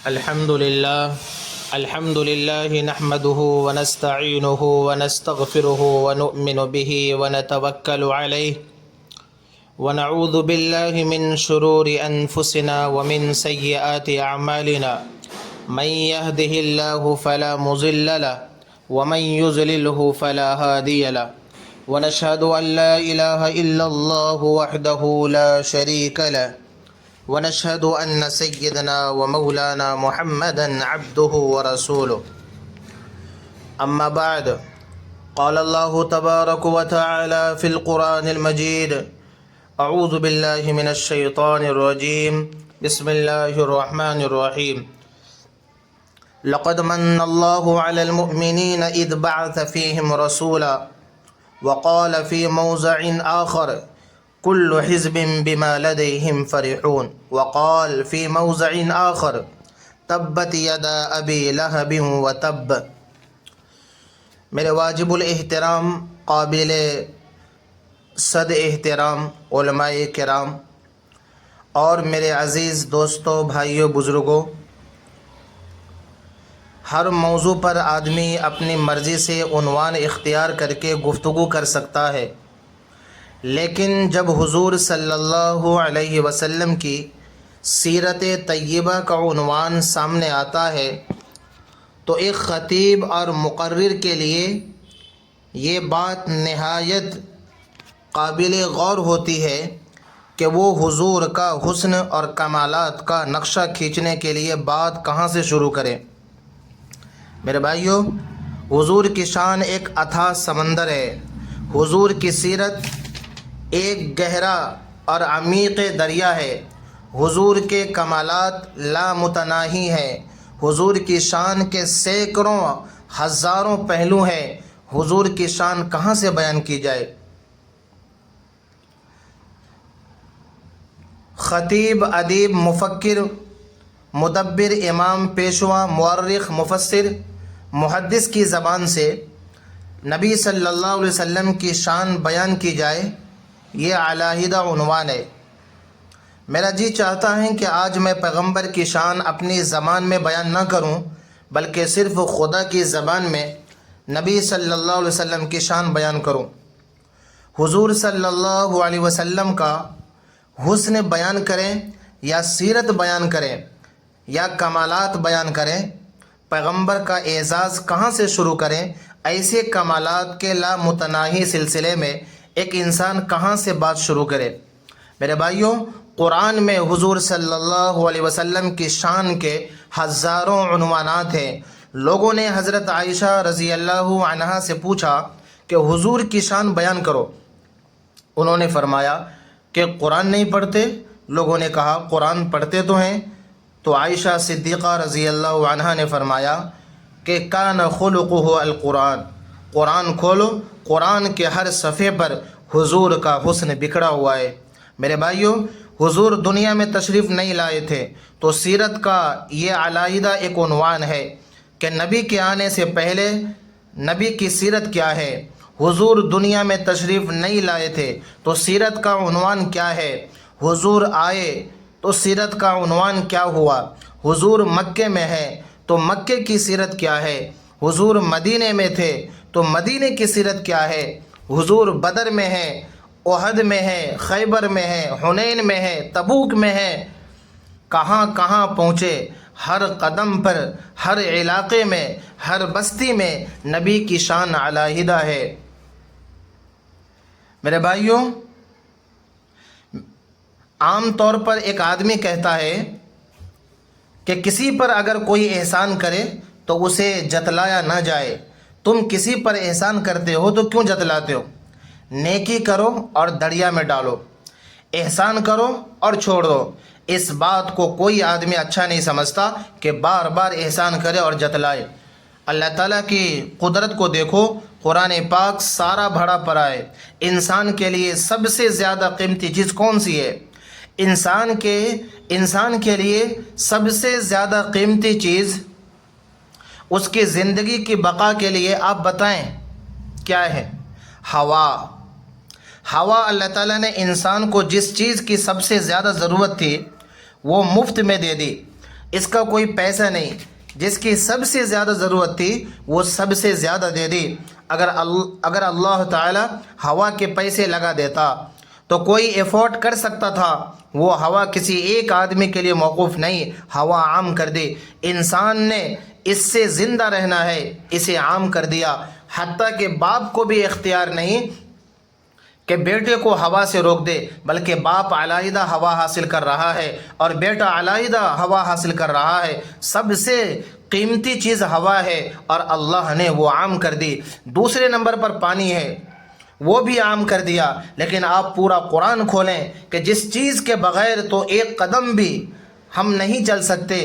الحمد لله نحمده ونستعينه ونستغفره ونؤمن به ونتوكل عليه ونعوذ بالله من شرور أنفسنا ومن سيئات أعمالنا من يهده الله فلا مضل له ومن يضلله فلا هادي له ونشهد أن لا إله إلا الله وحده لا شريك له ونشهد أن سيدنا ومولانا محمدا عبده ورسوله أما بعد قال الله تبارك وتعالى في القرآن المجيد أعوذ بالله من الشيطان الرجيم بسم الله الرحمن الرحيم لقد من الله على المؤمنين إذ بعث فيهم رسولا وقال في موضع آخر كل حزب بما لديهم فرحون وقال في موضع آخر تبت يدا أبي لهب وتب۔ میرے واجب الاحترام قابل صد احترام علماء کرام اور میرے عزیز دوستوں بھائیوں بزرگوں، ہر موضوع پر آدمی اپنی مرضی سے عنوان اختیار کر کے گفتگو کر سکتا ہے، لیکن جب حضور صلی اللہ علیہ وسلم کی سیرت طیبہ کا عنوان سامنے آتا ہے تو ایک خطیب اور مقرر کے لیے یہ بات نہایت قابل غور ہوتی ہے کہ وہ حضور کا حسن اور کمالات کا نقشہ کھینچنے کے لیے بات کہاں سے شروع کرے۔ میرے بھائیوں، حضور کی شان ایک اتھاہ سمندر ہے، حضور کی سیرت ایک گہرا اور عمیق دریا ہے، حضور کے کمالات لامتناہی ہیں، حضور کی شان کے سینکڑوں ہزاروں پہلو ہیں، حضور کی شان کہاں سے بیان کی جائے۔ خطیب، ادیب، مفکر، مدبر، امام، پیشوا، مورخ، مفسر، محدث کی زبان سے نبی صلی اللہ علیہ وسلم کی شان بیان کی جائے، یہ علیحدہ عنوان ہے۔ میرا جی چاہتا ہے کہ آج میں پیغمبر کی شان اپنی زبان میں بیان نہ کروں، بلکہ صرف خدا کی زبان میں نبی صلی اللہ علیہ وسلم کی شان بیان کروں۔ حضور صلی اللہ علیہ وسلم کا حسن بیان کریں یا سیرت بیان کریں یا کمالات بیان کریں، پیغمبر کا اعزاز کہاں سے شروع کریں؟ ایسے کمالات کے لامتناہی سلسلے میں ایک انسان کہاں سے بات شروع کرے؟ میرے بھائیوں، قرآن میں حضور صلی اللہ علیہ وسلم کی شان کے ہزاروں عنوانات ہیں۔ لوگوں نے حضرت عائشہ رضی اللہ عنہا سے پوچھا کہ حضور کی شان بیان کرو۔ انہوں نے فرمایا کہ قرآن نہیں پڑھتے؟ لوگوں نے کہا قرآن پڑھتے تو ہیں۔ تو عائشہ صدیقہ رضی اللہ عنہا نے فرمایا کہ کان خلقہ القرآن، قرآن کھولو، قرآن کے ہر صفحے پر حضور کا حسن بکھرا ہوا ہے۔ میرے بھائیوں، حضور دنیا میں تشریف نہیں لائے تھے تو سیرت کا یہ علیحدہ ایک عنوان ہے کہ نبی کے آنے سے پہلے نبی کی سیرت کیا ہے۔ حضور دنیا میں تشریف نہیں لائے تھے تو سیرت کا عنوان کیا ہے۔ حضور آئے تو سیرت کا عنوان کیا ہوا۔ حضور مکے میں ہے تو مکے کی سیرت کیا ہے۔ حضور مدینے میں تھے تو مدینے کی سیرت کیا ہے۔ حضور بدر میں ہے، احد میں ہے، خیبر میں ہے، حنین میں ہے، تبوک میں ہے، کہاں کہاں پہنچے۔ ہر قدم پر، ہر علاقے میں، ہر بستی میں نبی کی شان علیحدہ ہے۔ میرے بھائیوں، عام طور پر ایک آدمی کہتا ہے کہ کسی پر اگر کوئی احسان کرے تو اسے جتلایا نہ جائے۔ تم کسی پر احسان کرتے ہو تو کیوں جتلاتے ہو؟ نیکی کرو اور دریا میں ڈالو، احسان کرو اور چھوڑ دو۔ اس بات کو کوئی آدمی اچھا نہیں سمجھتا کہ بار بار احسان کرے اور جتلائے۔ اللہ تعالیٰ کی قدرت کو دیکھو، قرآن پاک سارا بھرا پڑا ہے۔ انسان کے لیے سب سے زیادہ قیمتی چیز کون سی ہے؟ انسان کے لیے سب سے زیادہ قیمتی چیز اس کی زندگی کی بقا کے لیے آپ بتائیں کیا ہے؟ ہوا۔ ہوا اللہ تعالیٰ نے انسان کو جس چیز کی سب سے زیادہ ضرورت تھی وہ مفت میں دے دی۔ اس کا کوئی پیسہ نہیں، جس کی سب سے زیادہ ضرورت تھی وہ سب سے زیادہ دے دی۔ اگر اللہ تعالی ہوا کے پیسے لگا دیتا تو کوئی ایفورٹ کر سکتا تھا، وہ ہوا کسی ایک آدمی کے لیے موقوف نہیں، ہوا عام کر دی۔ انسان نے اس سے زندہ رہنا ہے، اسے عام کر دیا، حتیٰ کہ باپ کو بھی اختیار نہیں کہ بیٹے کو ہوا سے روک دے، بلکہ باپ علیحدہ ہوا حاصل کر رہا ہے اور بیٹا علیحدہ ہوا حاصل کر رہا ہے۔ سب سے قیمتی چیز ہوا ہے اور اللہ نے وہ عام کر دی۔ دوسرے نمبر پر پانی ہے، وہ بھی عام کر دیا۔ لیکن آپ پورا قرآن کھولیں کہ جس چیز کے بغیر تو ایک قدم بھی ہم نہیں چل سکتے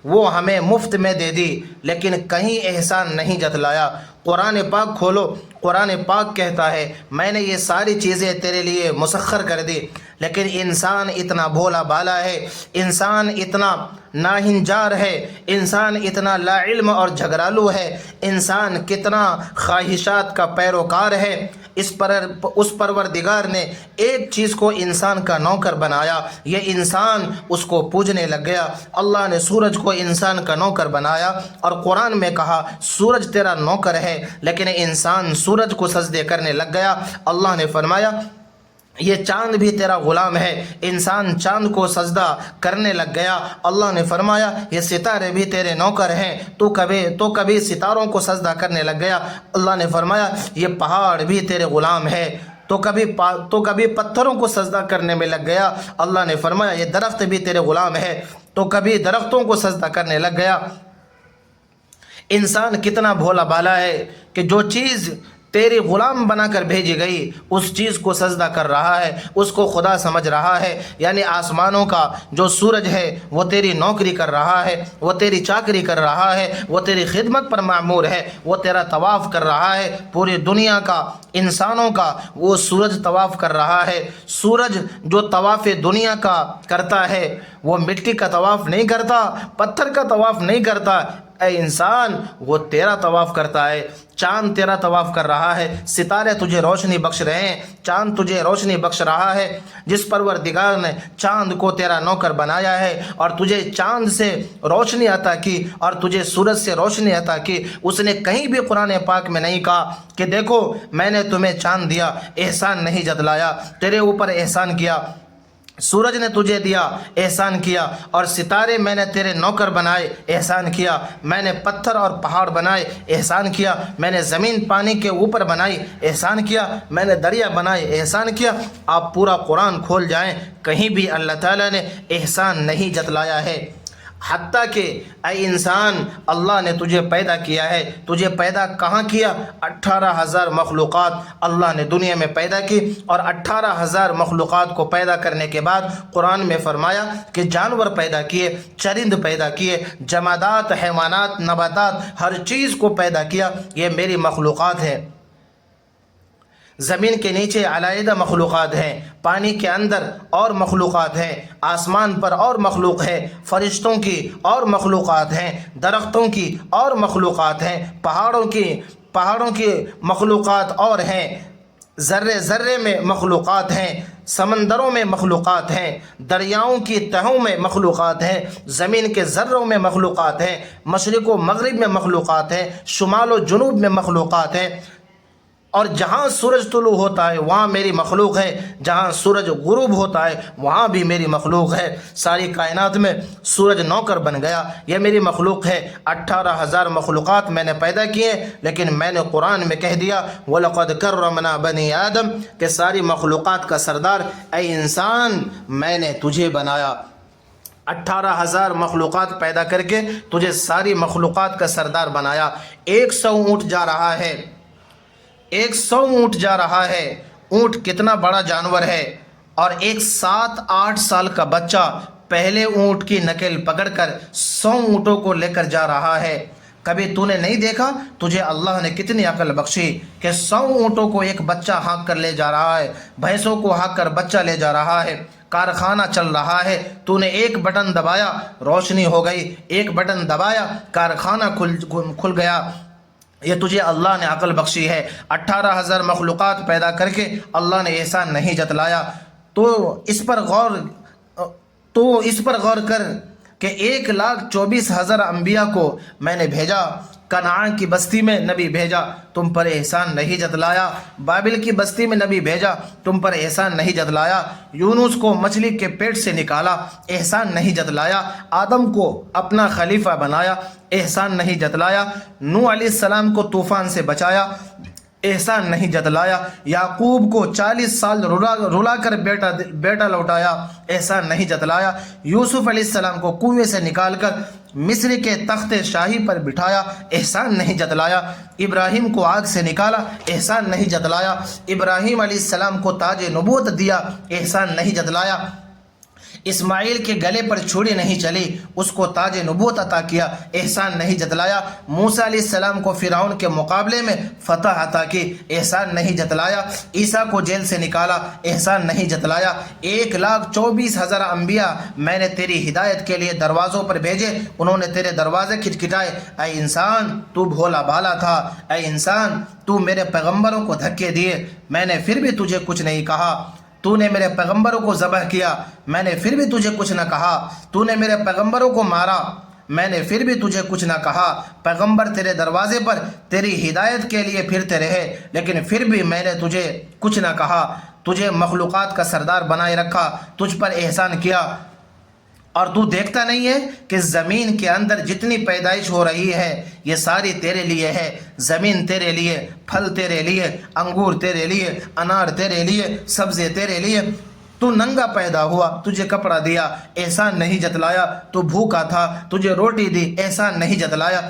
وہ ہمیں مفت میں دے دی، لیکن کہیں احسان نہیں جتلایا۔ قرآن پاک کھولو، قرآن پاک کہتا ہے میں نے یہ ساری چیزیں تیرے لیے مسخر کر دی، لیکن انسان اتنا بھولا بالا ہے، انسان اتنا ناہنجار ہے، انسان اتنا لا علم اور جھگڑالو ہے، انسان کتنا خواہشات کا پیروکار ہے۔ اس پروردگار نے ایک چیز کو انسان کا نوکر بنایا، یہ انسان اس کو پوجنے لگ گیا۔ اللہ نے سورج کو انسان کا نوکر بنایا اور قرآن میں کہا سورج تیرا نوکر ہے، لیکن انسان سورج کو سجدے کرنے لگ گیا۔ اللہ نے فرمایا یہ چاند بھی تیرا غلام ہے، انسان چاند کو سجدہ کرنے لگ گیا۔ اللہ نے فرمایا یہ ستارے بھی تیرے نوکر ہیں، تو کبھی ستاروں کو سجدہ کرنے لگ گیا۔ اللہ نے فرمایا یہ پہاڑ بھی تیرے غلام ہے، تو کبھی پتھروں کو سجدہ کرنے میں لگ گیا۔ اللہ نے فرمایا یہ درخت بھی تیرے غلام ہے، تو کبھی درختوں کو سجدہ کرنے لگ گیا۔ انسان کتنا بھولا بالا ہے کہ جو چیز تیری غلام بنا کر بھیجی گئی اس چیز کو سجدہ کر رہا ہے، اس کو خدا سمجھ رہا ہے۔ یعنی آسمانوں کا جو سورج ہے وہ تیری نوکری کر رہا ہے، وہ تیری چاکری کر رہا ہے، وہ تیری خدمت پر معمور ہے، وہ تیرا طواف کر رہا ہے۔ پوری دنیا کا انسانوں کا وہ سورج طواف کر رہا ہے۔ سورج جو طواف دنیا کا کرتا ہے وہ مٹی کا طواف نہیں کرتا، پتھر کا طواف نہیں کرتا، اے انسان وہ تیرا طواف کرتا ہے۔ چاند تیرا طواف کر رہا ہے، ستارے تجھے روشنی بخش رہے ہیں، چاند تجھے روشنی بخش رہا ہے۔ جس پروردگار نے چاند کو تیرا نوکر بنایا ہے اور تجھے چاند سے روشنی عطا کی اور تجھے سورج سے روشنی عطا کی، اس نے کہیں بھی قرآن پاک میں نہیں کہا کہ دیکھو میں نے تمہیں چاند دیا، احسان نہیں جتلایا، تیرے اوپر احسان کیا۔ سورج نے تجھے دیا، احسان کیا، اور ستارے میں نے تیرے نوکر بنائے، احسان کیا۔ میں نے پتھر اور پہاڑ بنائے، احسان کیا۔ میں نے زمین پانی کے اوپر بنائی، احسان کیا۔ میں نے دریا بنائے، احسان کیا۔ آپ پورا قرآن کھول جائیں، کہیں بھی اللہ تعالیٰ نے احسان نہیں جتلایا ہے۔ حتیٰ کہ اے انسان اللہ نے تجھے پیدا کیا ہے، تجھے پیدا کہاں کیا؟ 18,000 مخلوقات اللہ نے دنیا میں پیدا کی، اور 18,000 مخلوقات کو پیدا کرنے کے بعد قرآن میں فرمایا کہ جانور پیدا کیے، چرند پیدا کیے، جمادات، حیوانات، نباتات، ہر چیز کو پیدا کیا۔ یہ میری مخلوقات ہیں۔ زمین کے نیچے علیحدہ مخلوقات ہیں، پانی کے اندر اور مخلوقات ہیں، آسمان پر اور مخلوق ہے، فرشتوں کی اور مخلوقات ہیں، درختوں کی اور مخلوقات ہیں، پہاڑوں کی مخلوقات اور ہیں، ذرے ذرے میں مخلوقات ہیں، سمندروں میں مخلوقات ہیں، دریاؤں کی تہوں میں مخلوقات ہیں، زمین کے ذروں میں مخلوقات ہیں، مشرق و مغرب میں مخلوقات ہیں، شمال و جنوب میں مخلوقات ہیں، اور جہاں سورج طلوع ہوتا ہے وہاں میری مخلوق ہے، جہاں سورج غروب ہوتا ہے وہاں بھی میری مخلوق ہے۔ ساری کائنات میں سورج نوکر بن گیا، یہ میری مخلوق ہے۔ 18,000 مخلوقات میں نے پیدا کیے، لیکن میں نے قرآن میں کہہ دیا وَلَقَدْ كَرَّمْنَا بَنِي آدم کہ ساری مخلوقات کا سردار اے انسان میں نے تجھے بنایا۔ 18,000 مخلوقات پیدا کر کے تجھے ساری مخلوقات کا سردار بنایا۔ 100 اونٹ جا رہا ہے، 100 اونٹ جا رہا ہے۔ اونٹ کتنا بڑا جانور ہے، اور ایک 7-8 سال کا بچہ پہلے اونٹ کی نکل پکڑ کر 100 اونٹوں کو لے کر جا رہا ہے۔ کبھی تو نے نہیں دیکھا تجھے اللہ نے کتنی عقل بخشی کہ 100 اونٹوں کو ایک بچہ ہانک کر لے جا رہا ہے، بھینسوں کو ہانک کر بچہ لے جا رہا ہے، کارخانہ چل رہا ہے، تو نے ایک بٹن دبایا روشنی ہو گئی، ایک بٹن دبایا کارخانہ کھل گیا۔ یہ تجھے اللہ نے عقل بخشی ہے۔ 18,000 مخلوقات پیدا کر کے اللہ نے احسان نہیں جتلایا۔ تو اس پر غور کر کہ 1,24,000 انبیاء کو میں نے بھیجا، کنعان کی بستی میں نبی بھیجا، تم پر احسان نہیں جتلایا، بابل کی بستی میں نبی بھیجا، تم پر احسان نہیں جتلایا، یونس کو مچھلی کے پیٹ سے نکالا، احسان نہیں جتلایا، آدم کو اپنا خلیفہ بنایا، احسان نہیں جتلایا، نوح علیہ السلام کو طوفان سے بچایا، احسان نہیں جتلایا، یعقوب کو 40 سال رلا کر بیٹا لوٹایا، احسان نہیں جتلایا، یوسف علیہ السلام کو کنویں سے نکال کر مصر کے تخت شاہی پر بٹھایا، احسان نہیں جتلایا، ابراہیم کو آگ سے نکالا، احسان نہیں جتلایا، ابراہیم علیہ السلام کو تاج نبوت دیا، احسان نہیں جتلایا، اسماعیل کے گلے پر چھری نہیں چلی، اس کو تاج نبوت عطا کیا، احسان نہیں جتلایا، موسیٰ علیہ السلام کو فرعون کے مقابلے میں فتح عطا کی، احسان نہیں جتلایا، عیسیٰ کو جیل سے نکالا، احسان نہیں جتلایا، 1,24,000 انبیاء میں نے تیری ہدایت کے لیے دروازوں پر بھیجے، انہوں نے تیرے دروازے کھٹکھٹائے، اے انسان تو بھولا بھالا تھا، اے انسان تو میرے پیغمبروں کو دھکے دیے، میں نے پھر بھی تجھے کچھ نہیں کہا، تو نے میرے پیغمبروں کو ذبح کیا، میں نے پھر بھی تجھے کچھ نہ کہا، تو نے میرے پیغمبروں کو مارا، میں نے پھر بھی تجھے کچھ نہ کہا، پیغمبر تیرے دروازے پر تیری ہدایت کے لیے پھرتے رہے، لیکن پھر بھی میں نے تجھے کچھ نہ کہا، تجھے مخلوقات کا سردار بنائے رکھا، تجھ پر احسان کیا، اور تو دیکھتا نہیں ہے کہ زمین کے اندر جتنی پیدائش ہو رہی ہے یہ ساری تیرے لیے ہے، زمین تیرے لیے، پھل تیرے لیے، انگور تیرے لیے، انار تیرے لیے، سبزے تیرے لیے، تو ننگا پیدا ہوا، تجھے کپڑا دیا، احسان نہیں جتلایا، تو بھوکا تھا، تجھے روٹی دی، احسان نہیں جتلایا،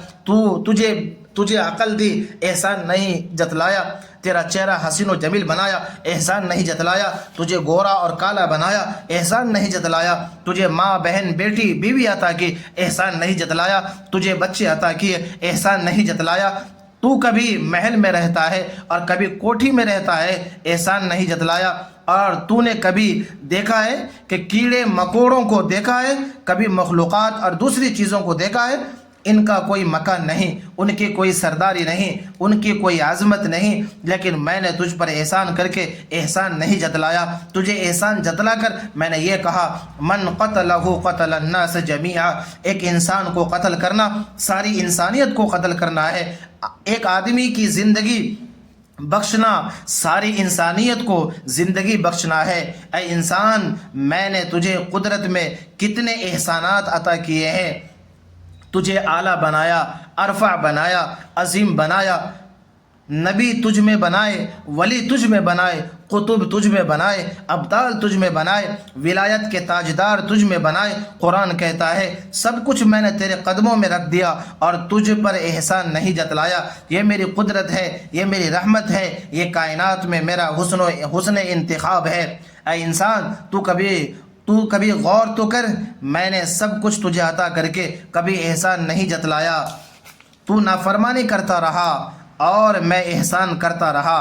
تجھے عقل دی، احسان نہیں جتلایا، تیرا چہرہ حسین و جمیل بنایا، احسان نہیں جتلایا، تجھے گورا اور کالا بنایا، احسان نہیں جتلایا، تجھے ماں بہن بیٹی بیوی عطا کی، احسان نہیں جتلایا، تجھے بچے عطا کیے، احسان نہیں جتلایا، تو کبھی محل میں رہتا ہے اور کبھی کوٹھی میں رہتا ہے، احسان نہیں جتلایا، اور تو نے کبھی دیکھا ہے کہ کیڑے مکوڑوں کو دیکھا ہے، کبھی مخلوقات اور دوسری چیزوں کو دیکھا ہے، ان کا کوئی مکان نہیں، ان کی کوئی سرداری نہیں، ان کی کوئی عظمت نہیں، لیکن میں نے تجھ پر احسان کر کے احسان نہیں جتلایا، تجھے احسان جتلا کر میں نے یہ کہا من قتلہ قتل الناس جمیعا، ایک انسان کو قتل کرنا ساری انسانیت کو قتل کرنا ہے، ایک آدمی کی زندگی بخشنا ساری انسانیت کو زندگی بخشنا ہے، اے انسان میں نے تجھے قدرت میں کتنے احسانات عطا کیے ہیں، تجھے اعلیٰ بنایا، ارفع بنایا، عظیم بنایا، نبی تجھ میں بنائے، ولی تجھ میں بنائے، قطب تجھ میں بنائے، ابدال تجھ میں بنائے، ولایت کے تاجدار تجھ میں بنائے، قرآن کہتا ہے سب کچھ میں نے تیرے قدموں میں رکھ دیا اور تجھ پر احسان نہیں جتلایا، یہ میری قدرت ہے، یہ میری رحمت ہے، یہ کائنات میں میرا حسن انتخاب ہے، اے انسان تو کبھی غور تو کر، میں نے سب کچھ تجھے عطا کر کے کبھی احسان نہیں جتلایا، تو نافرمانی کرتا رہا اور میں احسان کرتا رہا،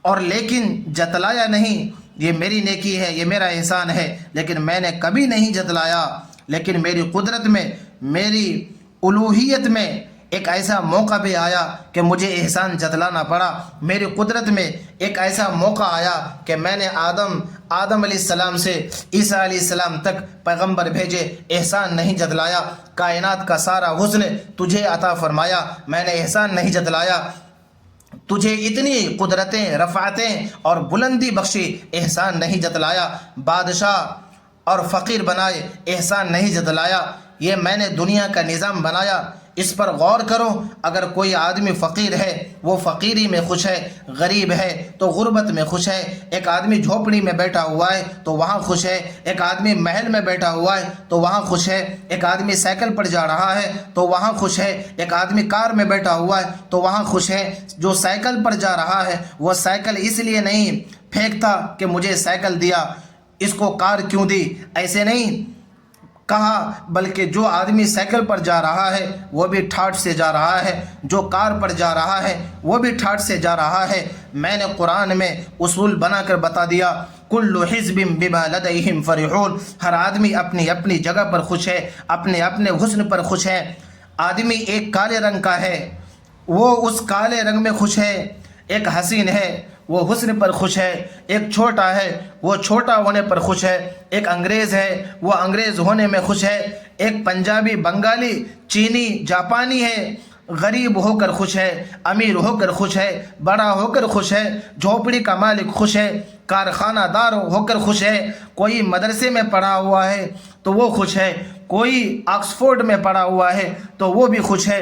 اور لیکن جتلایا نہیں، یہ میری نیکی ہے، یہ میرا احسان ہے، لیکن میں نے کبھی نہیں جتلایا، لیکن میری قدرت میں، میری الوہیت میں ایک ایسا موقع بھی آیا کہ مجھے احسان جتلانا پڑا، میری قدرت میں ایک ایسا موقع آیا کہ میں نے آدم علیہ السلام سے عیسیٰ علیہ السلام تک پیغمبر بھیجے، احسان نہیں جتلایا، کائنات کا سارا حسن تجھے عطا فرمایا، میں نے احسان نہیں جتلایا، تجھے اتنی قدرتیں، رفعتیں اور بلندی بخشی، احسان نہیں جتلایا، بادشاہ اور فقیر بنائے، احسان نہیں جتلایا، یہ میں نے دنیا کا نظام بنایا، اس پر غور کرو، اگر کوئی آدمی فقیر ہے وہ فقیری میں خوش ہے، غریب ہے تو غربت میں خوش ہے، ایک آدمی جھوپڑی میں بیٹھا ہوا ہے تو وہاں خوش ہے، ایک آدمی محل میں بیٹھا ہوا ہے تو وہاں خوش ہے، ایک آدمی سائیکل پر جا رہا ہے تو وہاں خوش ہے، ایک آدمی کار میں بیٹھا ہوا ہے تو وہاں خوش ہے، جو سائیکل پر جا رہا ہے وہ سائیکل اس لیے نہیں پھینکتا کہ مجھے سائیکل دیا، اس کو کار کیوں دی، ایسے نہیں کہا، بلکہ جو آدمی سائیکل پر جا رہا ہے وہ بھی ٹھاٹھ سے جا رہا ہے، جو کار پر جا رہا ہے وہ بھی ٹھاٹھ سے جا رہا ہے، میں نے قرآن میں اصول بنا کر بتا دیا، کل حزب بما لدیہم فرحون، ہر آدمی اپنی اپنی جگہ پر خوش ہے، اپنے اپنے حسن پر خوش ہے، آدمی ایک کالے رنگ کا ہے وہ اس کالے رنگ میں خوش ہے، ایک حسین ہے وہ حسن پر خوش ہے، ایک چھوٹا ہے وہ چھوٹا ہونے پر خوش ہے، ایک انگریز ہے وہ انگریز ہونے میں خوش ہے، ایک پنجابی، بنگالی، چینی، جاپانی ہے، غریب ہو کر خوش ہے، امیر ہو کر خوش ہے، بڑا ہو کر خوش ہے، جھوپڑی کا مالک خوش ہے، کارخانہ دار ہو کر خوش ہے، کوئی مدرسے میں پڑھا ہوا ہے تو وہ خوش ہے، کوئی آکسفورڈ میں پڑھا ہوا ہے تو وہ بھی خوش ہے،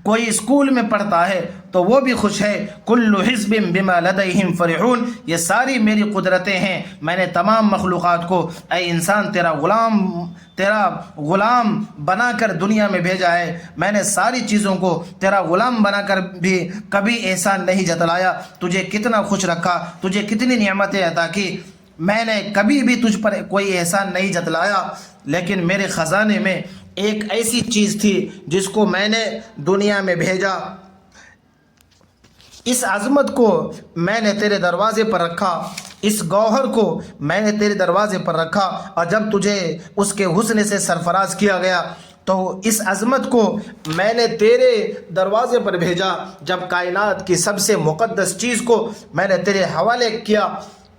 کوئی اسکول میں پڑھتا ہے تو وہ بھی خوش ہے۔ کل حزب بما لدیہم فرحون، یہ ساری میری قدرتیں ہیں، میں نے تمام مخلوقات کو اے انسان تیرا غلام بنا کر دنیا میں بھیجا ہے، میں نے ساری چیزوں کو تیرا غلام بنا کر بھی کبھی احسان نہیں جتلایا، تجھے کتنا خوش رکھا، تجھے کتنی نعمتیں عطا کی، میں نے کبھی بھی تجھ پر کوئی احسان نہیں جتلایا، لیکن میرے خزانے میں ایک ایسی چیز تھی جس کو میں نے دنیا میں بھیجا، اس عظمت کو میں نے تیرے دروازے پر رکھا، اس گوہر کو میں نے تیرے دروازے پر رکھا، اور جب تجھے اس کے حسن سے سرفراز کیا گیا تو اس عظمت کو میں نے تیرے دروازے پر بھیجا، جب کائنات کی سب سے مقدس چیز کو میں نے تیرے حوالے کیا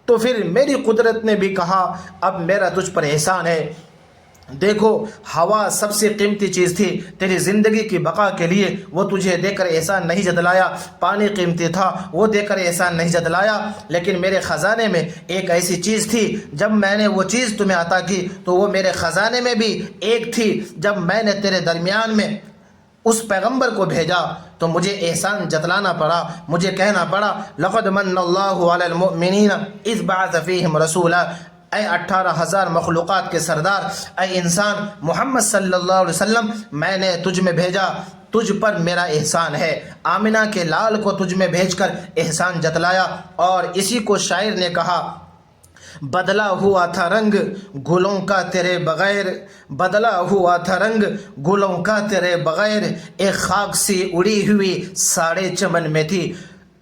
تو پھر میری قدرت نے بھی کہا اب میرا تجھ پر احسان ہے۔ دیکھو، ہوا سب سے قیمتی چیز تھی تیری زندگی کی بقا کے لیے، وہ تجھے دے کر احسان نہیں جتلایا، پانی قیمتی تھا وہ دے کر احسان نہیں جتلایا، لیکن میرے خزانے میں ایک ایسی چیز تھی جب میں نے وہ چیز تمہیں عطا کی تو وہ میرے خزانے میں بھی ایک تھی، جب میں نے تیرے درمیان میں اس پیغمبر کو بھیجا تو مجھے احسان جتلانا پڑا، مجھے کہنا پڑا لقد من اللہ علی المؤمنین اذ بعث فیہم رسولا، اے 18,000 مخلوقات کے سردار، اے انسان محمد صلی اللہ علیہ وسلم، میں نے تجھ میں بھیجا، تجھ پر میرا احسان ہے، آمنہ کے لال کو تجھ میں بھیج کر احسان جتلایا۔ اور اسی کو شاعر نے کہا بدلا ہوا تھا رنگ گلوں کا تیرے بغیر، بدلا ہوا تھا رنگ گلوں کا تیرے بغیر، ایک خاک سی اڑی ہوئی ساڑے چمن میں تھی۔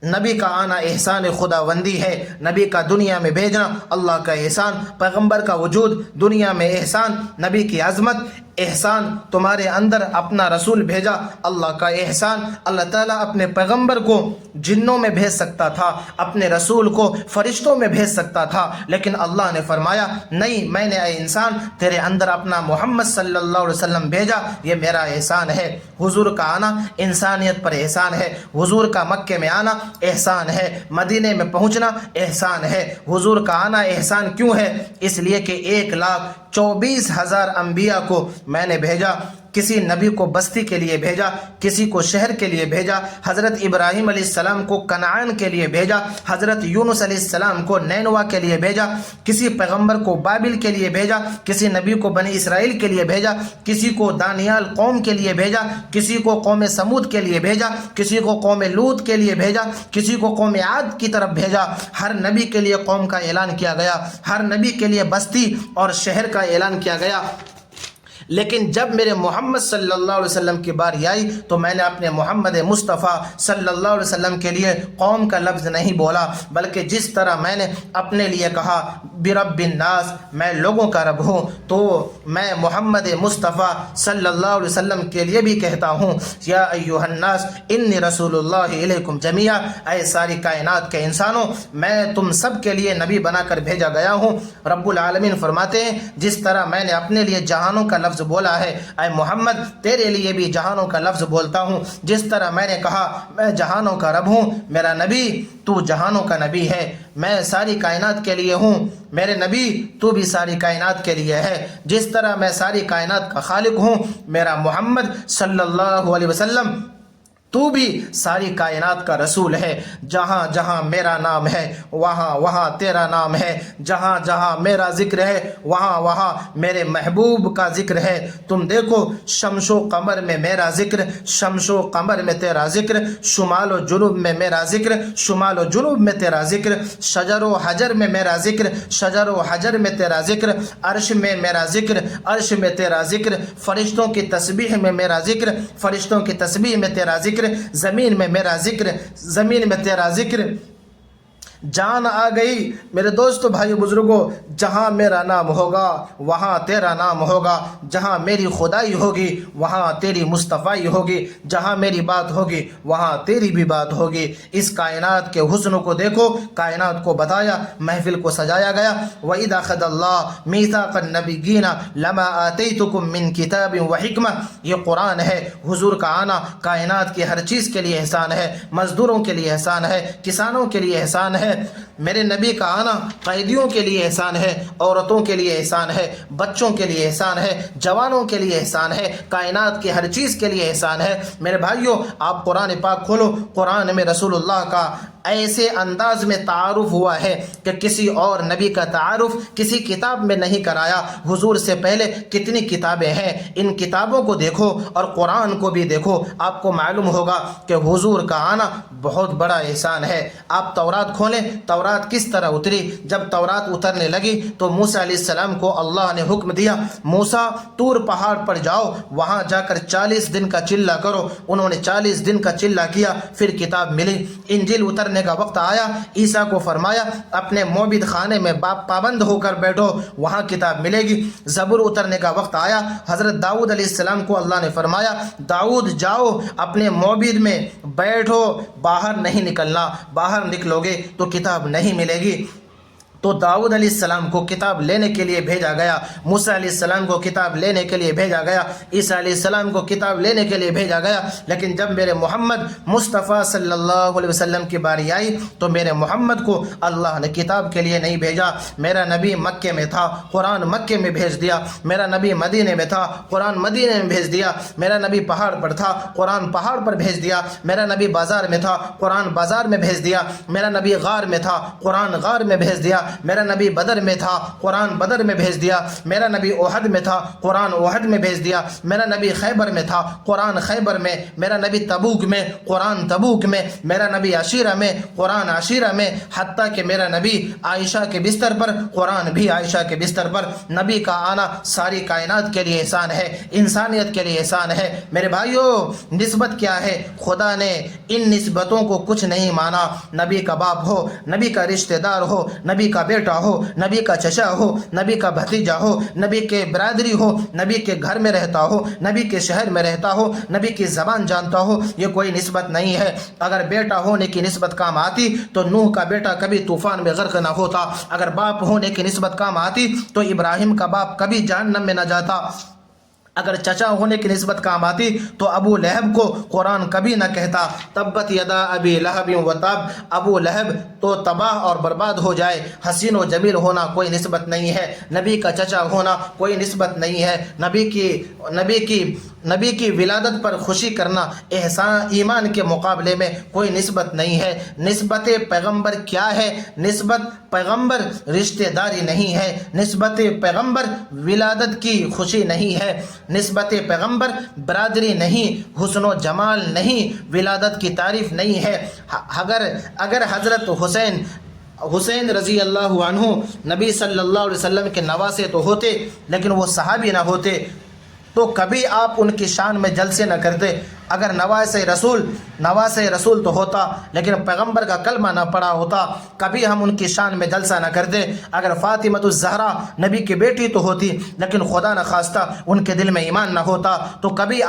نبی کا آنا احسان خداوندی ہے، نبی کا دنیا میں بھیجنا اللہ کا احسان، پیغمبر کا وجود دنیا میں احسان، نبی کی عظمت احسان، تمہارے اندر اپنا رسول بھیجا اللہ کا احسان۔ اللہ تعالیٰ اپنے پیغمبر کو جنوں میں بھیج سکتا تھا، اپنے رسول کو فرشتوں میں بھیج سکتا تھا، لیکن اللہ نے فرمایا نہیں، میں نے اے انسان تیرے اندر اپنا محمد صلی اللہ علیہ وسلم بھیجا، یہ میرا احسان ہے۔ حضور کا آنا انسانیت پر احسان ہے، حضور کا مکے میں آنا احسان ہے، مدینے میں پہنچنا احسان ہے۔ حضور کا آنا احسان کیوں ہے؟ اس لیے کہ 1,24,000 انبیاء کو میں نے بھیجا، کسی نبی کو بستی کے لیے بھیجا، کسی کو شہر کے لیے بھیجا، حضرت ابراہیم علیہ السلام کو کنعان کے لیے بھیجا، حضرت یونس علیہ السلام کو نینوا کے لیے بھیجا، کسی پیغمبر کو بابل کے لیے بھیجا، کسی نبی کو بنی اسرائیل کے لیے بھیجا، کسی کو دانیال قوم کے لیے بھیجا، کسی کو قوم سمود کے لیے بھیجا، کسی کو قوم لوط کے لیے بھیجا، کسی کو قوم عاد کی طرف بھیجا۔ ہر نبی کے لیے قوم کا اعلان کیا گیا، ہر نبی کے لیے بستی اور شہر کا اعلان کیا گیا، لیکن جب میرے محمد صلی اللہ علیہ وسلم کی باری آئی تو میں نے اپنے محمد مصطفیٰ صلی اللہ علیہ وسلم کے لیے قوم کا لفظ نہیں بولا، بلکہ جس طرح میں نے اپنے لیے کہا برب الناس، میں لوگوں کا رب ہوں، تو میں محمد مصطفیٰ صلی اللہ علیہ وسلم کے لیے بھی کہتا ہوں یا ایھا الناس انی رسول اللہ الیکم جمیعا، اے ساری کائنات کے انسانوں، میں تم سب کے لیے نبی بنا کر بھیجا گیا ہوں۔ رب العالمین فرماتے ہیں جس طرح میں نے اپنے لیے جہانوں کا لفظ بولا ہے، اے محمد تیرے لیے بھی جہانوں کا لفظ بولتا ہوں، جس طرح میں نے کہا میں جہانوں کا رب ہوں، میرا نبی تو جہانوں کا نبی ہے، میں ساری کائنات کے لیے ہوں، میرے نبی تو بھی ساری کائنات کے لیے ہے، جس طرح میں ساری کائنات کا خالق ہوں، میرا محمد صلی اللہ علیہ وسلم تو بھی ساری کائنات کا رسول ہے۔ جہاں جہاں میرا نام ہے وہاں وہاں تیرا نام ہے، جہاں جہاں میرا ذکر ہے وہاں وہاں میرے محبوب کا ذکر ہے۔ تم دیکھو شمس و قمر میں میرا ذکر، شمس و قمر میں تیرا ذکر، شمال و جنوب میں میرا ذکر، شمال و جنوب میں تیرا ذکر، شجر و حجر میں میرا ذکر، شجر و حجر میں تیرا ذکر، عرش میں میرا ذکر، عرش میں تیرا ذکر، فرشتوں کی تسبیح میں میرا ذکر، فرشتوں کی تسبیح میں تیرا ذکر، زمین میں میرا ذکر، زمین میں تیرا ذکر، جان آ گئی میرے دوستو بھائی بزرگوں، جہاں میرا نام ہوگا وہاں تیرا نام ہوگا، جہاں میری خدائی ہوگی وہاں تیری مصطفائی ہوگی، جہاں میری بات ہوگی وہاں تیری بھی بات ہوگی۔ اس کائنات کے حسن کو دیکھو، کائنات کو بتایا، محفل کو سجایا گیا۔ وَإِذَا أَخَذَ اللَّهُ مِيثَاقَ النَّبِيِّينَ لَمَا آتَيْتُكُم مِّن كِتَابٍ وَحِكْمَةٍ، یہ قرآن ہے۔ حضور کا آنا کائنات کی ہر چیز کے لیے احسان ہے، مزدوروں کے لیے احسان ہے، کسانوں کے لیے احسان ہے۔ میرے نبی کا آنا قیدیوں کے لیے احسان ہے، عورتوں کے لیے احسان ہے، بچوں کے لیے احسان ہے، جوانوں کے لیے احسان ہے، کائنات کی ہر چیز کے لیے احسان ہے۔ میرے بھائیوں، آپ قرآن پاک کھولو، قرآن میں رسول اللہ کا ایسے انداز میں تعارف ہوا ہے کہ کسی اور نبی کا تعارف کسی کتاب میں نہیں کرایا۔ حضور سے پہلے کتنی کتابیں ہیں، ان کتابوں کو دیکھو اور قرآن کو بھی دیکھو، آپ کو معلوم ہوگا کہ حضور کا آنا بہت بڑا احسان ہے۔ آپ تورات کھولیں، تورات کس طرح اتری؟ جب تورات اترنے لگی تو موسیٰ علیہ السلام کو اللہ نے حکم دیا، موسیٰ طور پہاڑ پر جاؤ، وہاں جا کر 40 دن کا چلہ کرو۔ انہوں نے 40 دن کا چلہ کیا، پھر کتاب ملی۔ انجیل اترنے کا وقت آیا، عیسیٰ کو فرمایا اپنے موبد خانے میں پابند ہو کر بیٹھو، وہاں کتاب ملے گی۔ زبور اترنے کا وقت آیا، حضرت داؤد علیہ السلام کو اللہ نے فرمایا داؤد جاؤ اپنے موبد میں بیٹھو، باہر نہیں نکلنا، باہر نکلو گے تو کتاب نہیں ملے گی۔ تو داؤد علیہ السلام کو کتاب لینے کے لیے بھیجا گیا، موسیٰ علیہ السلام کو کتاب لینے کے لیے بھیجا گیا، عیسیٰ علیہ السلام کو کتاب لینے کے لیے بھیجا گیا۔ لیکن جب میرے محمد مصطفیٰ صلی اللہ علیہ وسلم کی باری آئی تو میرے محمد کو اللہ نے کتاب کے لیے نہیں بھیجا۔ میرا نبی مکے میں تھا، قرآن مکے میں بھیج دیا۔ میرا نبی مدینے میں تھا، قرآن مدینے میں بھیج دیا۔ میرا نبی پہاڑ پر تھا، قرآن پہاڑ پر بھیج دیا۔ میرا نبی بازار میں تھا، قرآن بازار میں بھیج دیا۔ میرا نبی غار میں تھا، قرآن غار میں بھیج دیا۔ میرا نبی بدر میں تھا، قرآن بدر میں بھیج دیا۔ میرا نبی احد میں تھا، قرآن احد میں بھیج دیا۔ میرا نبی خیبر میں تھا، قرآن خیبر میں۔ میرا نبی تبوک میں، قرآن تبوک میں۔ میرا نبی عشیرہ میں، قرآن عشیرہ میں۔ حتیٰ کہ میرا نبی عائشہ کے بستر پر، قرآن بھی عائشہ کے بستر پر۔ نبی کا آنا ساری کائنات کے لیے احسان ہے، انسانیت کے لیے احسان ہے۔ میرے بھائیوں، نسبت کیا ہے؟ خدا نے ان نسبتوں کو کچھ نہیں مانا۔ نبی کا باپ ہو، نبی کا رشتہ دار ہو، نبی کا بیٹا ہو، نبی کا چچا ہو، نبی کا بھتیجا ہو، نبی کے برادری ہو، نبی کے گھر میں رہتا ہو، نبی کے شہر میں رہتا ہو، نبی کی زبان جانتا ہو، یہ کوئی نسبت نہیں ہے۔ اگر بیٹا ہونے کی نسبت کام آتی تو نوح کا بیٹا کبھی طوفان میں غرق نہ ہوتا۔ اگر باپ ہونے کی نسبت کام آتی تو ابراہیم کا باپ کبھی جہنم میں نہ جاتا۔ اگر چچا ہونے کی نسبت کام آتی تو ابو لہب کو قرآن کبھی نہ کہتا تبت یدا ابی لہب و تب، ابو لہب تو تباہ اور برباد ہو جائے۔ حسین و جمیل ہونا کوئی نسبت نہیں ہے، نبی کا چچا ہونا کوئی نسبت نہیں ہے۔ نبی کی ولادت پر خوشی کرنا احسان ایمان کے مقابلے میں کوئی نسبت نہیں ہے۔ نسبت پیغمبر کیا ہے؟ نسبت پیغمبر رشتہ داری نہیں ہے، نسبت پیغمبر ولادت کی خوشی نہیں ہے، نسبت پیغمبر برادری نہیں، حسن و جمال نہیں، ولادت کی تعریف نہیں ہے۔ اگر حضرت حسین رضی اللہ عنہ نبی صلی اللہ علیہ وسلم کے نواسے تو ہوتے لیکن وہ صحابی نہ ہوتے تو کبھی آپ ان کی شان میں جلسے نہ کرتے۔ اگر نواسے رسول تو ہوتا لیکن پیغمبر کا کلمہ نہ پڑا ہوتا، کبھی ہم ان کی شان میں جلسہ نہ کرتے۔ اگر فاطمۃ الزہرا نبی کی بیٹی تو ہوتی لیکن خدا نہ خواستہ ان کے دل میں ایمان نہ ہوتا تو کبھی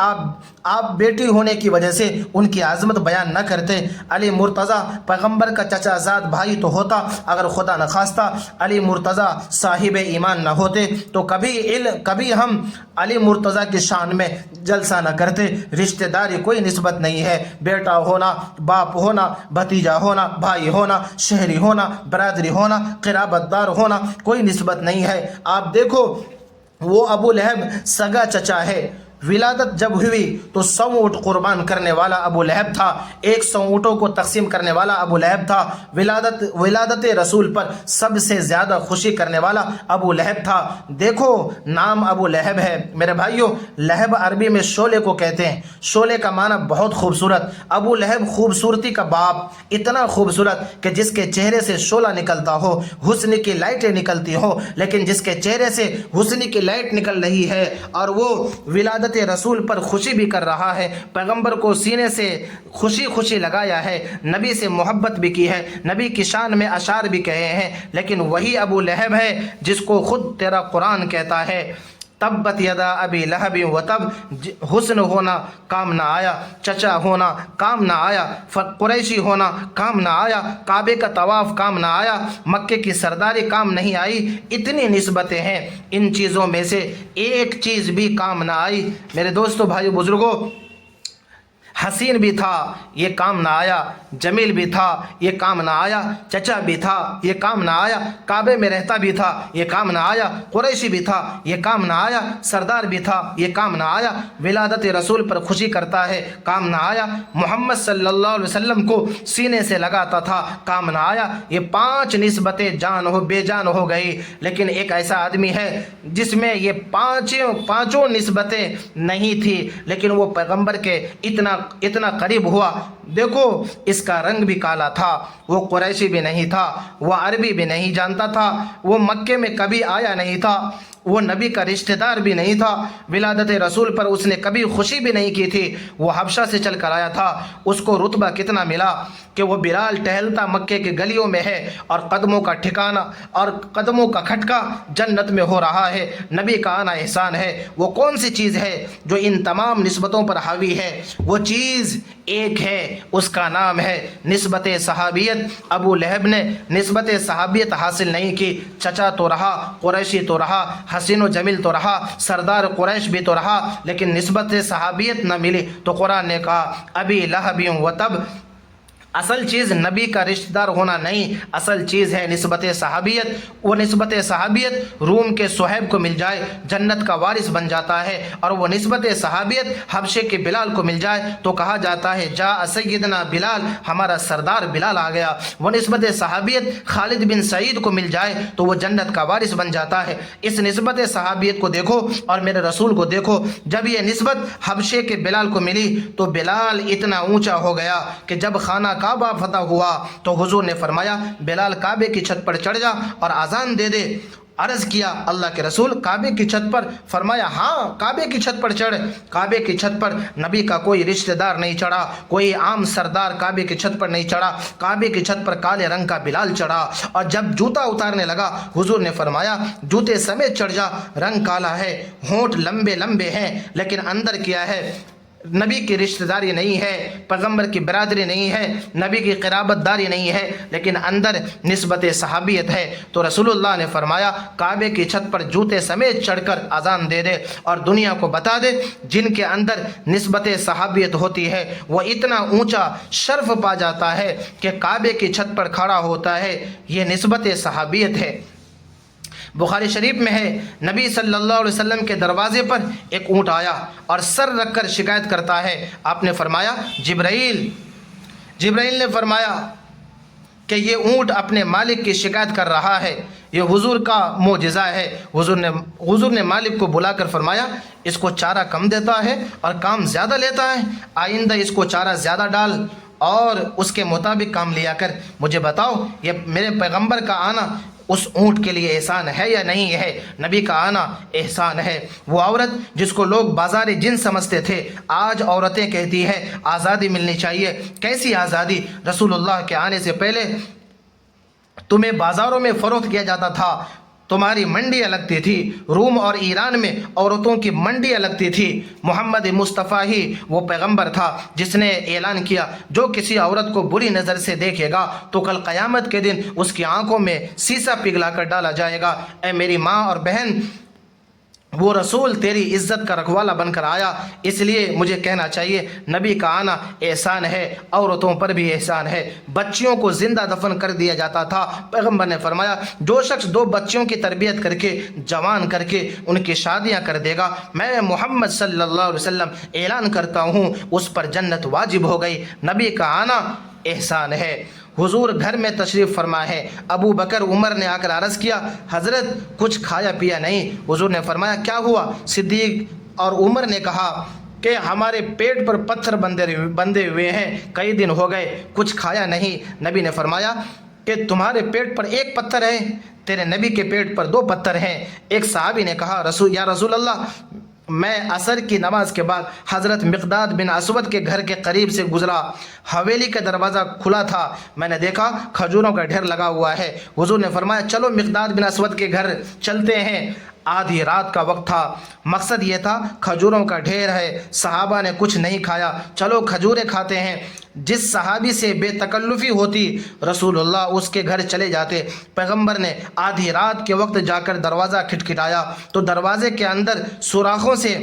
آپ بیٹی ہونے کی وجہ سے ان کی عظمت بیان نہ کرتے۔ علی مرتضیٰ پیغمبر کا چچا زاد بھائی تو ہوتا، اگر خدا نہ خواستہ علی مرتضیٰ صاحب ایمان نہ ہوتے تو کبھی ہم علی مرتضیٰ کی شان میں جلسہ نہ کرتے۔ رشتہ داری کوئی نسبت نہیں ہے، بیٹا ہونا، باپ ہونا، بھتیجا ہونا، بھائی ہونا، شہری ہونا، برادری ہونا، قرابت دار ہونا کوئی نسبت نہیں ہے۔ آپ دیکھو وہ ابو لہب سگا چچا ہے، ولادت جب ہوئی تو 100 اونٹ قربان کرنے والا ابو لہب تھا، 100 اونٹوں کو تقسیم کرنے والا ابو لہب تھا۔ ولادت رسول پر سب سے زیادہ خوشی کرنے والا ابو لہب تھا۔ دیکھو نام ابو لہب ہے میرے بھائیوں، لہب عربی میں شعلے کو کہتے ہیں، شعلے کا معنی بہت خوبصورت۔ ابو لہب خوبصورتی کا باپ، اتنا خوبصورت کہ جس کے چہرے سے شعلہ نکلتا ہو، حسن کی لائٹیں نکلتی ہو، لیکن جس کے چہرے سے حسن کی لائٹ نکل رہی ہے اور وہ ولادت ولادت رسول پر خوشی بھی کر رہا ہے، پیغمبر کو سینے سے خوشی خوشی لگایا ہے، نبی سے محبت بھی کی ہے، نبی کی شان میں اشعار بھی کہے ہیں، لیکن وہی ابو لہب ہے جس کو خود تیرا قرآن کہتا ہے تبت یدا ابی لہب و تب، حسن ہونا کام نہ آیا، چچا ہونا کام نہ آیا، قریشی ہونا کام نہ آیا، کعبے کا طواف کام نہ آیا، مکے کی سرداری کام نہیں آئی، اتنی نسبتیں ہیں، ان چیزوں میں سے ایک چیز بھی کام نہ آئی۔ میرے دوستو، بھائیو، بزرگوں، حسین بھی تھا، یہ کام نہ آیا، جمیل بھی تھا، یہ کام نہ آیا، چچا بھی تھا، یہ کام نہ آیا، کعبے میں رہتا بھی تھا، یہ کام نہ آیا، قریشی بھی تھا، یہ کام نہ آیا، سردار بھی تھا، یہ کام نہ آیا، ولادت رسول پر خوشی کرتا ہے، کام نہ آیا، محمد صلی اللہ علیہ وسلم کو سینے سے لگاتا تھا، کام نہ آیا۔ یہ 5 نسبتیں بے جان ہو گئی، لیکن ایک ایسا آدمی ہے جس میں یہ پانچوں نسبتیں نہیں تھی، لیکن وہ پیغمبر کے اتنا قریب ہوا۔ دیکھو، اس کا رنگ بھی کالا تھا، وہ قریشی بھی نہیں تھا، وہ عربی بھی نہیں جانتا تھا، وہ مکے میں کبھی آیا نہیں تھا، وہ نبی کا رشتہ دار بھی نہیں تھا، ولادت رسول پر اس نے کبھی خوشی بھی نہیں کی تھی، وہ حبشہ سے چل کر آیا تھا۔ اس کو رتبہ کتنا ملا کہ وہ بلال ٹہلتا مکے کے گلیوں میں ہے اور قدموں کا ٹھکانہ اور قدموں کا کھٹکا جنت میں ہو رہا ہے۔ نبی کا آنا احسان ہے۔ وہ کون سی چیز ہے جو ان تمام نسبتوں پر حاوی ہے؟ وہ چیز ایک ہے، اس کا نام ہے نسبت صحابیت۔ ابو لہب نے نسبت صحابیت حاصل نہیں کی، چچا تو رہا، قریشی تو رہا، حسین و جمیل تو رہا، سردار قریش بھی تو رہا، لیکن نسبت صحابیت نہ ملی، تو قرآن نے کہا ابی لہب و تب۔ اصل چیز نبی کا رشتہ دار ہونا نہیں، اصل چیز ہے نسبت صحابیت۔ وہ نسبت صحابیت روم کے صہیب کو مل جائے جنت کا وارث بن جاتا ہے، اور وہ نسبت صحابیت حبشے کے بلال کو مل جائے تو کہا جاتا ہے جاء سیدنا بلال، ہمارا سردار بلال آ گیا۔ وہ نسبت صحابیت خالد بن سعید کو مل جائے تو وہ جنت کا وارث بن جاتا ہے۔ اس نسبت صحابیت کو دیکھو اور میرے رسول کو دیکھو، جب یہ نسبت حبشے کے بلال کو ملی تو بلال اتنا اونچا ہو گیا کہ جب خانہ کعبہ فتح ہوا تو حضور نے فرمایا بلال کعبے کی چھت پر چڑھ جا اور اذان دے دے۔ عرض کیا اللہ کے رسول کعبے کی چھت پر؟ فرمایا ہاں کعبے کی چھت پر چڑھ۔ کعبے کی چھت پر نبی کا کوئی رشتہ دار نہیں چڑھا، کوئی عام سردار کعبے کی چھت پر نہیں چڑھا، کعبے کی چھت پر کالے رنگ کا بلال چڑھا، اور جب جوتا اتارنے لگا حضور نے فرمایا جوتے سمیت چڑھ جا، رنگ کالا ہے، ہونٹ لمبے لمبے ہیں، لیکن اندر کیا ہے؟ نبی کی رشتہ داری نہیں ہے، پیغمبر کی برادری نہیں ہے، نبی کی قرابت داری نہیں ہے، لیکن اندر نسبت صحابیت ہے۔ تو رسول اللہ نے فرمایا کعبے کی چھت پر جوتے سمیت چڑھ کر اذان دے دے اور دنیا کو بتا دے جن کے اندر نسبت صحابیت ہوتی ہے وہ اتنا اونچا شرف پا جاتا ہے کہ کعبے کی چھت پر کھڑا ہوتا ہے۔ یہ نسبت صحابیت ہے۔ بخاری شریف میں ہے نبی صلی اللہ علیہ وسلم کے دروازے پر ایک اونٹ آیا اور سر رکھ کر شکایت کرتا ہے۔ آپ نے فرمایا جبرائیل نے فرمایا کہ یہ اونٹ اپنے مالک کی شکایت کر رہا ہے، یہ حضور کا معجزہ ہے۔ حضور نے مالک کو بلا کر فرمایا اس کو چارہ کم دیتا ہے اور کام زیادہ لیتا ہے، آئندہ اس کو چارہ زیادہ ڈال اور اس کے مطابق کام لیا کر۔ مجھے بتاؤ یہ میرے پیغمبر کا آنا اس اونٹ کے لیے احسان ہے یا نہیں ہے؟ نبی کا آنا احسان ہے۔ وہ عورت جس کو لوگ بازار جن سمجھتے تھے آج عورتیں کہتی ہیں آزادی ملنی چاہیے۔ کیسی آزادی؟ رسول اللہ کے آنے سے پہلے تمہیں بازاروں میں فروخت کیا جاتا تھا، تمہاری منڈیاں لگتی تھی۔ روم اور ایران میں عورتوں کی منڈیاں لگتی تھی۔ محمد مصطفیٰ ہی وہ پیغمبر تھا جس نے اعلان کیا جو کسی عورت کو بری نظر سے دیکھے گا تو کل قیامت کے دن اس کی آنکھوں میں سیسا پگھلا کر ڈالا جائے گا۔ اے میری ماں اور بہن، وہ رسول تیری عزت کا رکھوالا بن کر آیا، اس لیے مجھے کہنا چاہیے نبی کا آنا احسان ہے، عورتوں پر بھی احسان ہے۔ بچیوں کو زندہ دفن کر دیا جاتا تھا۔ پیغمبر نے فرمایا جو شخص 2 بچیوں کی تربیت کر کے جوان کر کے ان کی شادیاں کر دے گا، میں محمد صلی اللہ علیہ وسلم اعلان کرتا ہوں اس پر جنت واجب ہو گئی۔ نبی کا آنا احسان ہے۔ حضور گھر میں تشریف فرما ہے۔ ابو بکر عمر نے آ کر عرض کیا حضرت کچھ کھایا پیا نہیں؟ حضور نے فرمایا کیا ہوا؟ صدیق اور عمر نے کہا کہ ہمارے پیٹ پر پتھر بندھے ہوئے ہیں، کئی دن ہو گئے کچھ کھایا نہیں۔ نبی نے فرمایا کہ تمہارے پیٹ پر 1 پتھر ہے، تیرے نبی کے پیٹ پر 2 پتھر ہیں۔ ایک صحابی نے کہا یا رسول اللہ میں عصر کی نماز کے بعد حضرت مقداد بن اسود کے گھر کے قریب سے گزرا۔ حویلی کا دروازہ کھلا تھا، میں نے دیکھا کھجوروں کا ڈھیر لگا ہوا ہے۔ حضور نے فرمایا چلو مقداد بن اسود کے گھر چلتے ہیں۔ آدھی رات کا وقت تھا، مقصد یہ تھا کھجوروں کا ڈھیر ہے، صحابہ نے کچھ نہیں کھایا، چلو کھجوریں کھاتے ہیں۔ جس صحابی سے بے تکلفی ہوتی رسول اللہ اس کے گھر چلے جاتے۔ پیغمبر نے آدھی رات کے وقت جا کر دروازہ کھٹکھٹایا تو دروازے کے اندر سوراخوں سے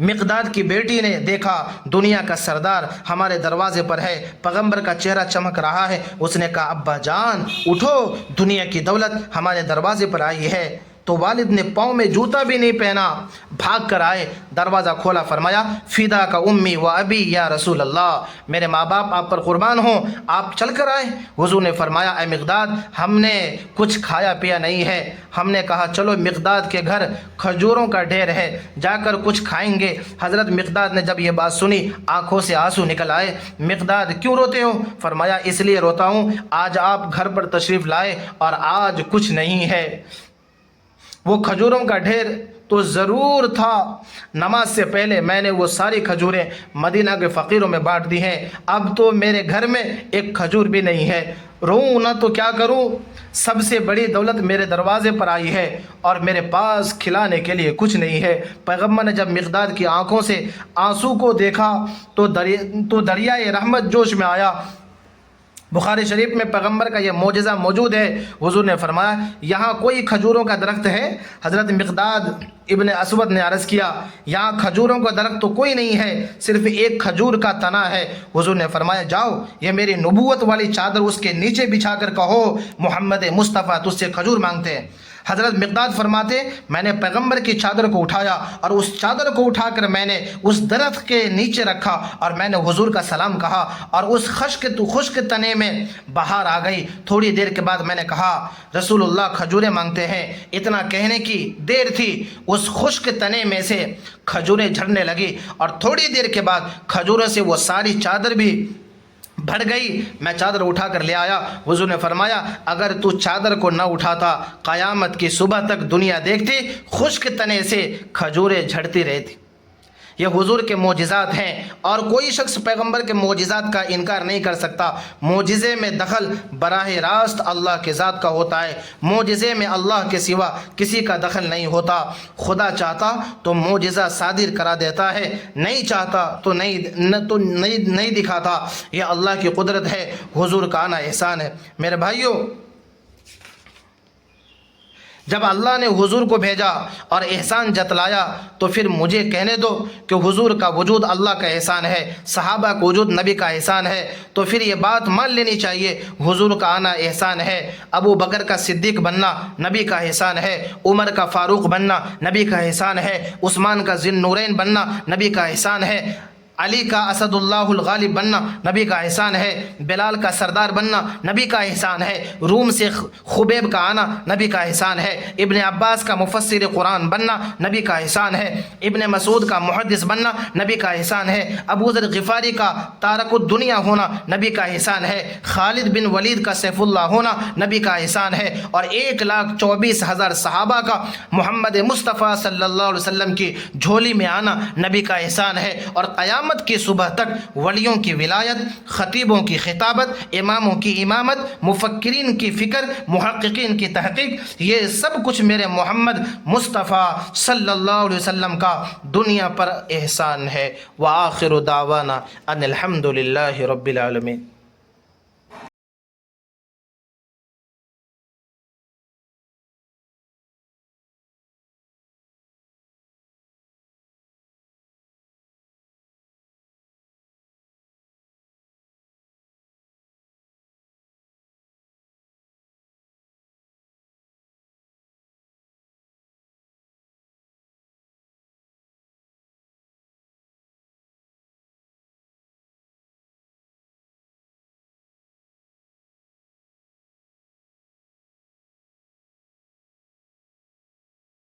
مقداد کی بیٹی نے دیکھا دنیا کا سردار ہمارے دروازے پر ہے، پیغمبر کا چہرہ چمک رہا ہے۔ اس نے کہا ابا جان اٹھو، دنیا کی دولت ہمارے دروازے پر آئی ہے۔ تو والد نے پاؤں میں جوتا بھی نہیں پہنا، بھاگ کر آئے، دروازہ کھولا، فرمایا فدا کا امی و ابی یا رسول اللہ، میرے ماں باپ آپ پر قربان ہوں، آپ چل کر آئے۔ حضور نے فرمایا اے مقداد ہم نے کچھ کھایا پیا نہیں ہے۔ ہم نے کہا چلو مقداد کے گھر کھجوروں کا ڈھیر ہے، جا کر کچھ کھائیں گے۔ حضرت مقداد نے جب یہ بات سنی آنکھوں سے آنسو نکل آئے۔ مقداد کیوں روتے ہو؟ فرمایا اس لیے روتا ہوں آج آپ گھر پر تشریف لائے اور آج کچھ نہیں ہے۔ وہ کھجوروں کا ڈھیر تو ضرور تھا، نماز سے پہلے میں نے وہ ساری کھجوریں مدینہ کے فقیروں میں بانٹ دی ہیں، اب تو میرے گھر میں ایک کھجور بھی نہیں ہے۔ روں نہ تو کیا کروں، سب سے بڑی دولت میرے دروازے پر آئی ہے اور میرے پاس کھلانے کے لیے کچھ نہیں ہے۔ پیغمبر نے جب مقداد کی آنکھوں سے آنسو کو دیکھا تو دریائے رحمت جوش میں آیا۔ بخاری شریف میں پیغمبر کا یہ معجزہ موجود ہے۔ حضور نے فرمایا یہاں کوئی کھجوروں کا درخت ہے؟ حضرت مقداد ابن اسود نے عرض کیا یہاں کھجوروں کا درخت تو کوئی نہیں ہے، صرف ایک کھجور کا تنا ہے۔ حضور نے فرمایا جاؤ یہ میری نبوت والی چادر اس کے نیچے بچھا کر کہو محمد مصطفیٰ تجھ سے کھجور مانگتے ہیں۔ حضرت مقداد فرماتے میں نے پیغمبر کی چادر کو اٹھایا اور اس چادر کو اٹھا کر میں نے اس درخت کے نیچے رکھا اور میں نے حضور کا سلام کہا اور اس خشک تنے میں بہار آ گئی۔ تھوڑی دیر کے بعد میں نے کہا رسول اللہ کھجوریں مانگتے ہیں۔ اتنا کہنے کی دیر تھی اس خشک تنے میں سے کھجوریں جھڑنے لگی اور تھوڑی دیر کے بعد کھجوروں سے وہ ساری چادر بھی بڑھ گئی۔ میں چادر اٹھا کر لے آیا۔ حضور نے فرمایا اگر تو چادر کو نہ اٹھاتا قیامت کی صبح تک دنیا دیکھتی خشک تنے سے کھجوریں جھڑتی رہتی۔ یہ حضور کے معجزات ہیں اور کوئی شخص پیغمبر کے معجزات کا انکار نہیں کر سکتا۔ معجزے میں دخل براہ راست اللہ کے ذات کا ہوتا ہے، معجزے میں اللہ کے سوا کسی کا دخل نہیں ہوتا۔ خدا چاہتا تو معجزہ صادر کرا دیتا ہے، نہیں چاہتا تو نہیں دکھاتا۔ یہ اللہ کی قدرت ہے، حضور کا آنا احسان ہے۔ میرے بھائیوں جب اللہ نے حضور کو بھیجا اور احسان جتلایا تو پھر مجھے کہنے دو کہ حضور کا وجود اللہ کا احسان ہے، صحابہ کا وجود نبی کا احسان ہے، تو پھر یہ بات مان لینی چاہیے حضور کا آنا احسان ہے، ابو بکر کا صدیق بننا نبی کا احسان ہے، عمر کا فاروق بننا نبی کا احسان ہے، عثمان کا ذی النورین بننا نبی کا احسان ہے، علی کا اسد اللہ الغالب بننا نبی کا احسان ہے، بلال کا سردار بننا نبی کا احسان ہے، روم سے خبیب کا آنا نبی کا احسان ہے، ابن عباس کا مفسر قرآن بننا نبی کا احسان ہے، ابن مسعود کا محدث بننا نبی کا احسان ہے، ابو ذر غفاری کا تارک الدنیا ہونا نبی کا احسان ہے، خالد بن ولید کا سیف اللہ ہونا نبی کا احسان ہے، اور 1,24,000 صحابہ کا محمد مصطفیٰ صلی اللہ علیہ وسلم کی جھولی میں آنا نبی کا احسان ہے، اور قیامت کی صبح تک ولیوں کی ولایت، خطیبوں کی خطابت، اماموں کی امامت، مفکرین کی فکر، محققین کی تحقیق، یہ سب کچھ میرے محمد مصطفیٰ صلی اللہ علیہ وسلم کا دنیا پر احسان ہے۔ وآخر دعوانا ان الحمد للہ رب العالمین۔